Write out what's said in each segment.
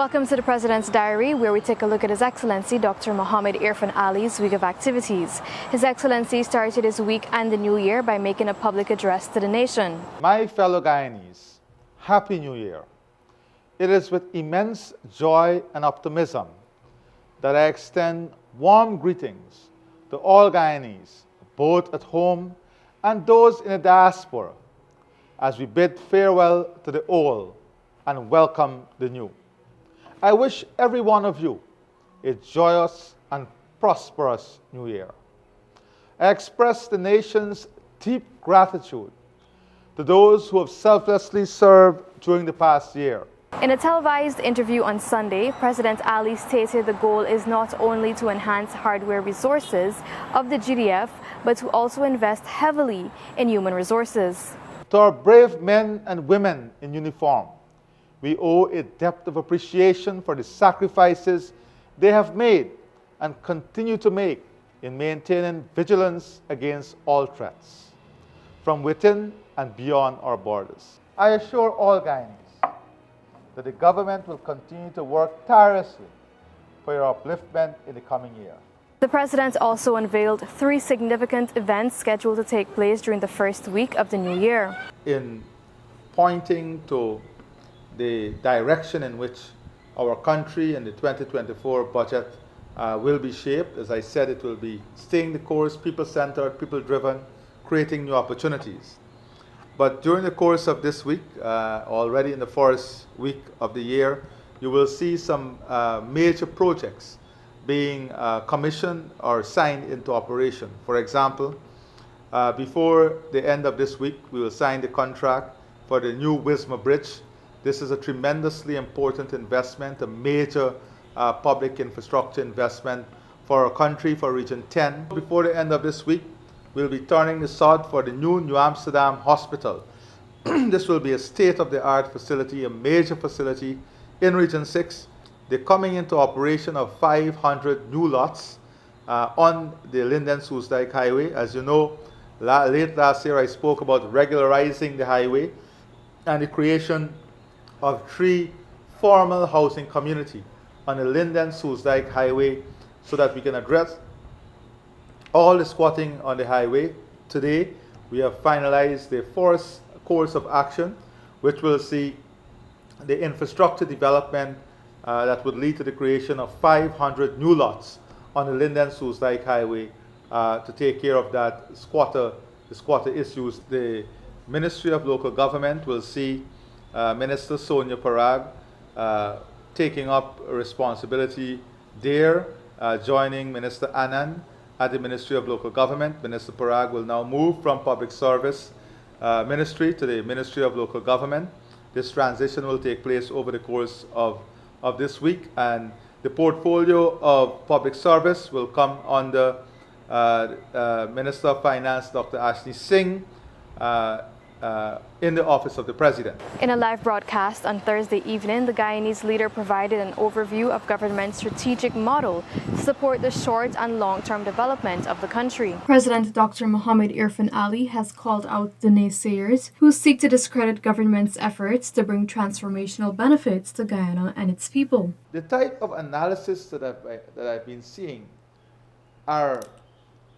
Welcome to the President's Diary, where we take a look at His Excellency Dr. Mohamed Irfaan Ali's week of activities. His Excellency started his week and the new year by making a public address to the nation. My fellow Guyanese, Happy New Year. It is with immense joy and optimism that I extend warm greetings to all Guyanese, both at home and those in the diaspora, as we bid farewell to the old and welcome the new. I wish every one of you a joyous and prosperous New Year. I express the nation's deep gratitude to those who have selflessly served during the past year. In a televised interview on Sunday, President Ali stated the goal is not only to enhance hardware resources of the GDF, but to also invest heavily in human resources. To our brave men and women in uniform, we owe a depth of appreciation for the sacrifices they have made and continue to make in maintaining vigilance against all threats, from within and beyond our borders. I assure all Guyanese that the government will continue to work tirelessly for your upliftment in the coming year. The President also unveiled 3 significant events scheduled to take place during the first week of the new year. In pointing to the direction in which our country and the 2024 budget will be shaped, as I said, it will be staying the course, people-centered, people-driven, creating new opportunities. But during the course of this week, already in the first week of the year, you will see some major projects being commissioned or signed into operation. For example, before the end of this week, we will sign the contract for the new Wisma Bridge. This is a tremendously important investment, a major public infrastructure investment for our country, for Region 10. Before the end of this week, we'll be turning the sod for the New Amsterdam Hospital. This will be a state-of-the-art facility, a major facility in Region 6. The coming into operation of 500 new lots on the Linden-Soestdijk Highway. As you know, late last year I spoke about regularizing the highway and the creation of 3 formal housing community on the Linden-Soestdijk Highway so that we can address all the squatting on the highway. Today, we have finalized the first course of action, which will see the infrastructure development that would lead to the creation of 500 new lots on the Linden-Soestdijk Highway to take care of the squatter issues. The Ministry of Local Government will see Minister Sonia Parag taking up a responsibility there, joining Minister Anand at the Ministry of Local Government. Minister Parag will now move from Public Service Ministry to the Ministry of Local Government. This transition will take place over the course of this week, and the portfolio of public service will come under Minister of Finance, Dr. Ashley Singh, in the Office of the President. In a live broadcast on Thursday evening, the Guyanese leader provided an overview of government's strategic model to support the short and long-term development of the country. President Dr. Mohamed Irfaan Ali has called out the naysayers who seek to discredit government's efforts to bring transformational benefits to Guyana and its people. The type of analysis that I've been seeing are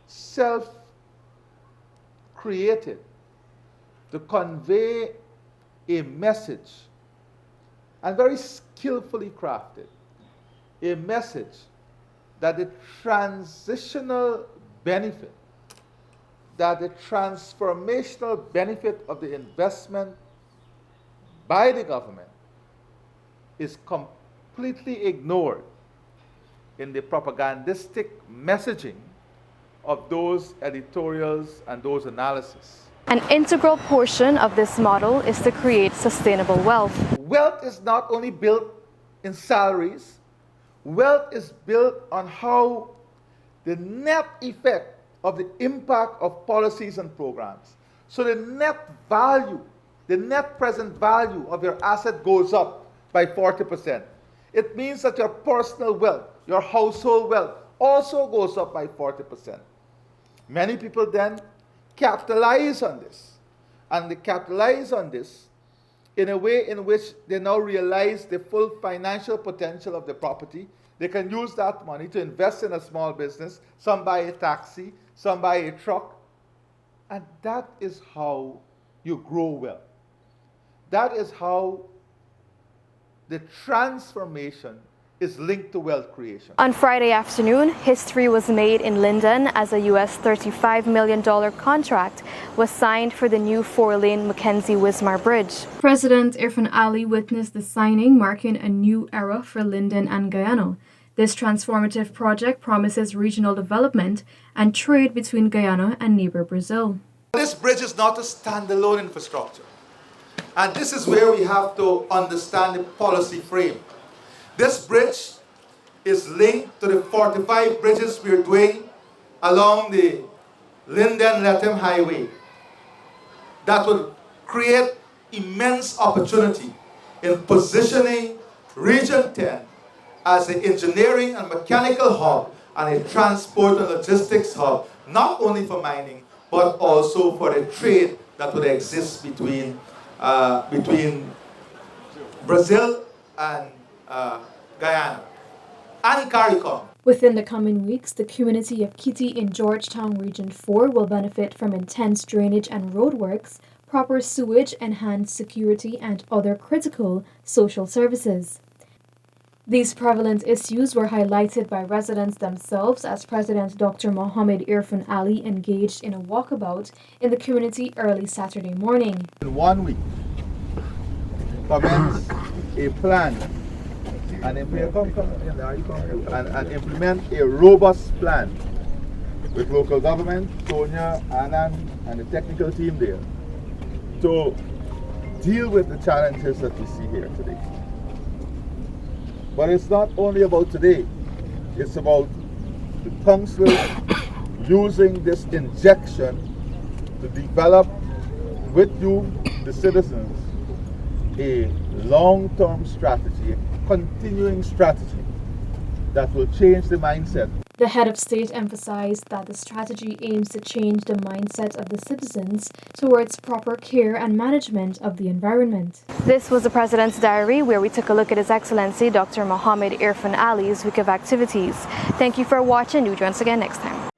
self-created to convey a message, and very skillfully crafted, a message that the transitional benefit, that the transformational benefit of the investment by the government is completely ignored in the propagandistic messaging of those editorials and those analyses. An integral portion of this model is to create sustainable wealth. Wealth is not only built in salaries, wealth is built on how the net effect of the impact of policies and programs. So the net value, the net present value of your asset goes up by 40%. It means that your personal wealth, your household wealth also goes up by 40%. Many people then capitalize on this. And they capitalize on this in a way in which they now realize the full financial potential of the property. They can use that money to invest in a small business. Some buy a taxi, some buy a truck. And that is how you grow wealth. That is how the transformation is linked to wealth creation. On Friday afternoon, history was made in Linden as a US $35 million contract was signed for the new 4-lane Mackenzie-Wismar Bridge. President Irfaan Ali witnessed the signing, marking a new era for Linden and Guyana. This transformative project promises regional development and trade between Guyana and neighbor Brazil. This bridge is not a standalone infrastructure. And this is where we have to understand the policy frame. This bridge is linked to the 45 bridges we're doing along the Linden-Lethem Highway that will create immense opportunity in positioning Region 10 as an engineering and mechanical hub and a transport and logistics hub, not only for mining, but also for the trade that would exist between Brazil and Guyana and CARICOM. Within the coming weeks, the community of Kitty in Georgetown Region 4 will benefit from intense drainage and roadworks, proper sewage, enhanced security, and other critical social services. These prevalent issues were highlighted by residents themselves as President Dr. Mohamed Irfaan Ali engaged in a walkabout in the community early Saturday morning. In 1 week, commence a plan and implement a robust plan with local government, Tonya, Anand, and the technical team there to deal with the challenges that we see here today. But it's not only about today, it's about the council using this injection to develop with you, the citizens, a long-term strategy, a continuing strategy that will change the mindset. The head of state emphasized that the strategy aims to change the mindset of the citizens towards proper care and management of the environment. This was the President's Diary, where we took a look at His Excellency Dr. Mohamed Irfaan Ali's week of activities. Thank you for watching. Do join us again next time.